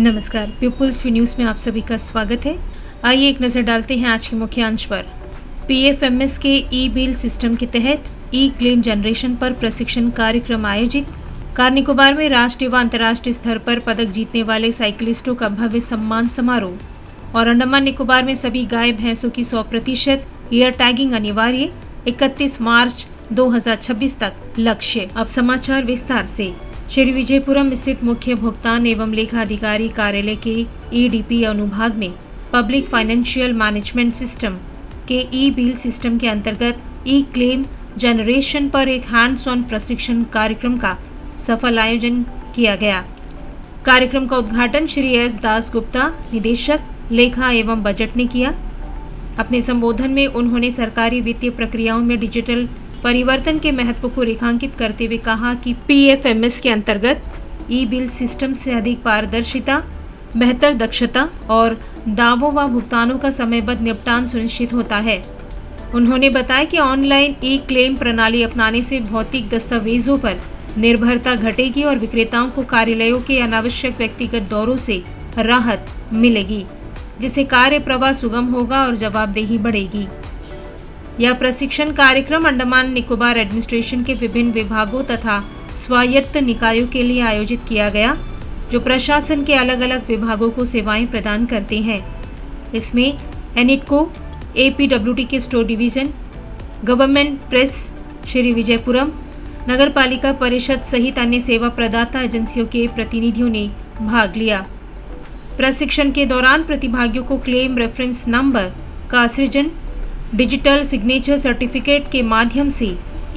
नमस्कार, people's V news में आप सभी का स्वागत है। आइए एक नज़र डालते हैं आज के मुख्य अंश पर। पीएफएमएस के ई बिल सिस्टम के तहत ई क्लेम जनरेशन पर प्रशिक्षण कार्यक्रम आयोजित। कार निकोबार में राष्ट्रीय व अंतर्राष्ट्रीय स्तर पर पदक जीतने वाले साइकिलिस्टों का भव्य सम्मान समारोह। और अंडमान निकोबार में सभी गाय भैंसों की 100% ईयर टैगिंग अनिवार्य, 31 मार्च 2026 तक लक्ष्य। अब समाचार विस्तार से। श्री विजयपुरम स्थित मुख्य भुगतान एवं लेखा अधिकारी कार्यालय के ईडीपी अनुभाग में पब्लिक फाइनेंशियल मैनेजमेंट सिस्टम के ई बिल सिस्टम के अंतर्गत ई क्लेम जनरेशन पर एक हैंड्स ऑन प्रशिक्षण कार्यक्रम का सफल आयोजन किया गया। कार्यक्रम का उद्घाटन श्री एस दास गुप्ता, निदेशक लेखा एवं बजट ने किया। अपने संबोधन में उन्होंने सरकारी वित्तीय प्रक्रियाओं में डिजिटल परिवर्तन के महत्व को रेखांकित करते हुए कहा कि पीएफएमएस के अंतर्गत ई बिल सिस्टम से अधिक पारदर्शिता, बेहतर दक्षता और दावों व भुगतानों का समयबद्ध निपटान सुनिश्चित होता है। उन्होंने बताया कि ऑनलाइन ई क्लेम प्रणाली अपनाने से भौतिक दस्तावेजों पर निर्भरता घटेगी और विक्रेताओं को कार्यालयों के अनावश्यक व्यक्तिगत दौरों से राहत मिलेगी, जिससे कार्य प्रवाह सुगम होगा और जवाबदेही बढ़ेगी। यह प्रशिक्षण कार्यक्रम अंडमान निकोबार एडमिनिस्ट्रेशन के विभिन्न विभागों तथा स्वायत्त निकायों के लिए आयोजित किया गया, जो प्रशासन के अलग अलग विभागों को सेवाएं प्रदान करते हैं। इसमें एनिटको, एपीडब्ल्यूडी के store division, government press Shri Vijayapuram, नगर पालिका परिषद सहित अन्य सेवा प्रदाता एजेंसियों के प्रतिनिधियों ने भाग लिया। प्रशिक्षण के दौरान प्रतिभागियों को क्लेम रेफरेंस नंबर का सृजन, डिजिटल सिग्नेचर सर्टिफिकेट के माध्यम से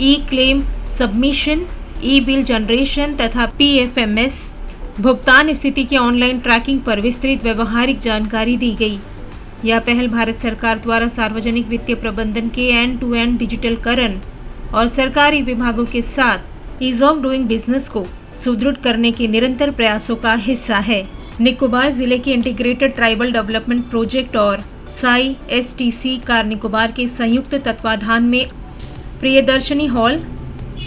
ई क्लेम सबमिशन, ई बिल जनरेशन तथा पीएफएमएस भुगतान स्थिति की ऑनलाइन ट्रैकिंग पर विस्तृत व्यवहारिक जानकारी दी गई। यह पहल भारत सरकार द्वारा सार्वजनिक वित्तीय प्रबंधन के एंड टू एंड डिजिटलकरण और सरकारी विभागों के साथ ईज ऑफ डूइंग बिजनेस को सुदृढ़ करने के निरंतर प्रयासों का हिस्सा है। निकोबार जिले के इंटीग्रेटेड ट्राइबल डेवलपमेंट प्रोजेक्ट और साई एसटीसी कार निकोबार के संयुक्त तत्वाधान में प्रियदर्शनी हॉल,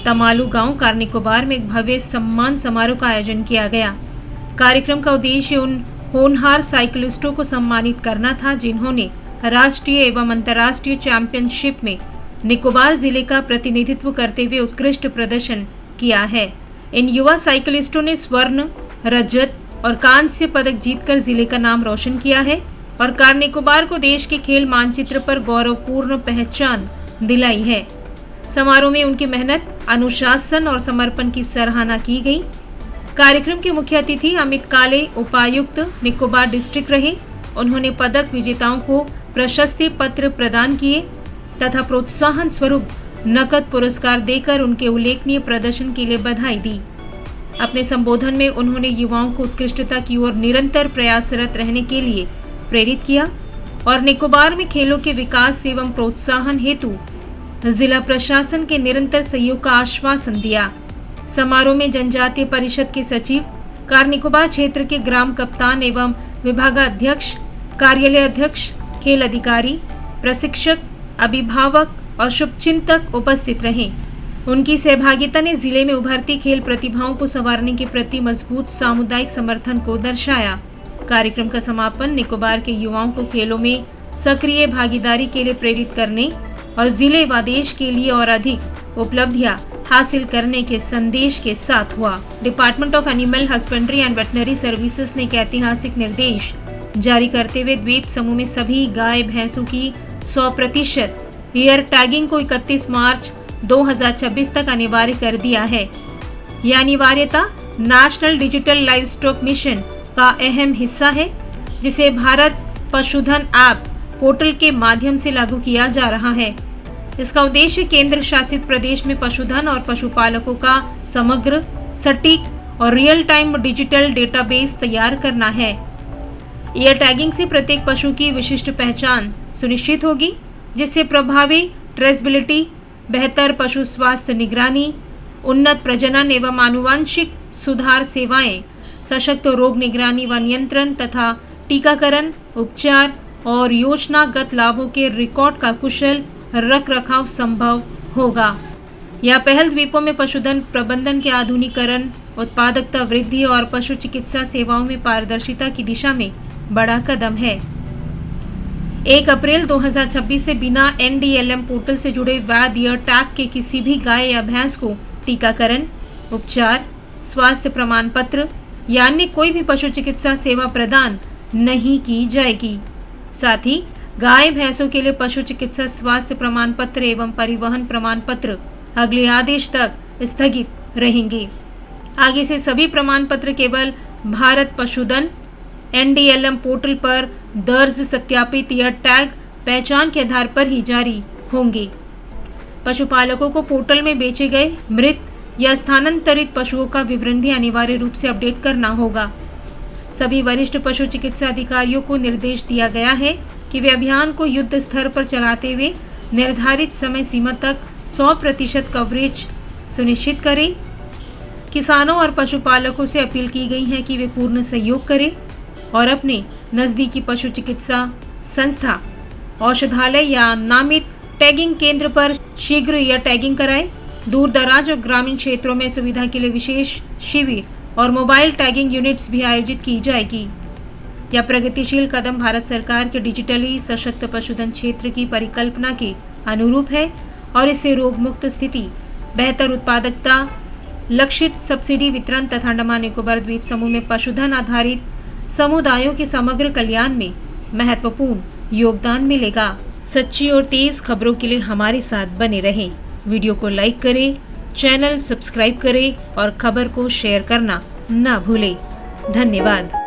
तमालू गांव, कार निकोबार में एक भव्य सम्मान समारोह का आयोजन किया गया। कार्यक्रम का उद्देश्य उन होनहार साइकिलिस्टों को सम्मानित करना था जिन्होंने राष्ट्रीय एवं अंतर्राष्ट्रीय चैंपियनशिप में निकोबार जिले का प्रतिनिधित्व करते हुए उत्कृष्ट प्रदर्शन किया है। इन युवा साइकिलिस्टों ने स्वर्ण, रजत और कांस्य पदक जीतकर जिले का नाम रोशन किया है और कार निकोबार को देश के खेल मानचित्र पर गौरवपूर्ण पहचान दिलाई है। समारोह में उनकी मेहनत, अनुशासन और समर्पण की सराहना की गई। कार्यक्रम के मुख्य अतिथि अमित काले, उपायुक्त निकोबार डिस्ट्रिक्ट रहे। उन्होंने पदक विजेताओं को प्रशस्ति पत्र प्रदान किए तथा प्रोत्साहन स्वरूप नकद पुरस्कार देकर उनके उल्लेखनीय प्रदर्शन के लिए बधाई दी। अपने संबोधन में उन्होंने युवाओं को उत्कृष्टता की ओर निरंतर प्रयासरत रहने के लिए प्रेरित किया और निकोबार में खेलों के विकास एवं प्रोत्साहन हेतु जिला प्रशासन के निरंतर सहयोग का आश्वासन दिया। समारोह में जनजातीय परिषद के सचिव, कार निकोबार क्षेत्र के ग्राम कप्तान एवं विभागाध्यक्ष, कार्यालय अध्यक्ष, खेल अधिकारी, प्रशिक्षक, अभिभावक और शुभचिंतक उपस्थित रहे। उनकी सहभागिता ने जिले में उभरती खेल प्रतिभाओं को संवारने के प्रति मजबूत सामुदायिक समर्थन को दर्शाया। कार्यक्रम का समापन निकोबार के युवाओं को खेलों में सक्रिय भागीदारी के लिए प्रेरित करने और जिले व देश के लिए और अधिक उपलब्धियां हासिल करने के संदेश के साथ हुआ। Department of animal husbandry and veterinary services ने एक ऐतिहासिक निर्देश जारी करते हुए द्वीप समूह में सभी गाय भैंसों की 100% ईयर टैगिंग को 31 मार्च 2026 तक अनिवार्य कर दिया है। यह अनिवार्यता नेशनल डिजिटल लाइवस्टॉक मिशन का अहम हिस्सा है, जिसे भारत पशुधन ऐप पोर्टल के माध्यम से लागू किया जा रहा है। इसका उद्देश्य केंद्र शासित प्रदेश में पशुधन और पशुपालकों का समग्र, सटीक और रियल टाइम डिजिटल डेटाबेस तैयार करना है। ईयर टैगिंग से प्रत्येक पशु की विशिष्ट पहचान सुनिश्चित होगी, जिससे प्रभावी ट्रेसेबिलिटी, बेहतर पशु स्वास्थ्य निगरानी, उन्नत प्रजनन एवं आनुवंशिक सुधार सेवाएं, सशक्त रोग निगरानी व नियंत्रण तथा टीकाकरण, उपचार और योजनागत लाभों के रिकॉर्ड का कुशल रखरखाव संभव होगा। यह पहल द्वीपों में पशुधन प्रबंधन के आधुनिकीकरण, उत्पादकता वृद्धि और पशु चिकित्सा सेवाओं में पारदर्शिता की दिशा में बड़ा कदम है। 1 अप्रैल 2026 से बिना NDLM पोर्टल से जुड़े वैध ईयर टैग के किसी भी गाय या भैंस को टीकाकरण, उपचार, स्वास्थ्य प्रमाण पत्र या अन्य कोई भी पशु चिकित्सा सेवा प्रदान नहीं की जाएगी। साथ ही गाय भैंसों के लिए पशु चिकित्सा स्वास्थ्य प्रमाण पत्र एवं परिवहन प्रमाण पत्र अगले आदेश तक स्थगित रहेंगे। आगे से सभी प्रमाण पत्र केवल भारत पशुधन NDLM पोर्टल पर दर्ज सत्यापित ईयर टैग पहचान के आधार पर ही जारी होंगे। पशुपालकों को पोर्टल में बेचे गए मृत या स्थानांतरित पशुओं का विवरण भी अनिवार्य रूप से अपडेट करना होगा। सभी वरिष्ठ पशु चिकित्सा अधिकारियों को निर्देश दिया गया है कि वे अभियान को युद्ध स्तर पर चलाते हुए निर्धारित समय सीमा तक 100% कवरेज सुनिश्चित करें। किसानों और पशुपालकों से अपील की गई है कि वे पूर्ण सहयोग करें और अपने नज़दीकी पशु चिकित्सा संस्था, औषधालय या नामित टैगिंग केंद्र पर शीघ्र ईयर टैगिंग कराएं। दूर दराज और ग्रामीण क्षेत्रों में सुविधा के लिए विशेष शिविर और मोबाइल टैगिंग यूनिट्स भी आयोजित की जाएगी। यह प्रगतिशील कदम भारत सरकार के डिजिटली सशक्त पशुधन क्षेत्र की परिकल्पना के अनुरूप है और इससे रोग मुक्त स्थिति, बेहतर उत्पादकता, लक्षित सब्सिडी वितरण तथा अंडमान निकोबार द्वीप समूह में पशुधन आधारित समुदायों के समग्र कल्याण में महत्वपूर्ण योगदान मिलेगा। सच्ची और तेज खबरों के लिए हमारे साथ बने रहें। वीडियो को लाइक करें, चैनल सब्सक्राइब करें और खबर को शेयर करना ना भूलें। धन्यवाद।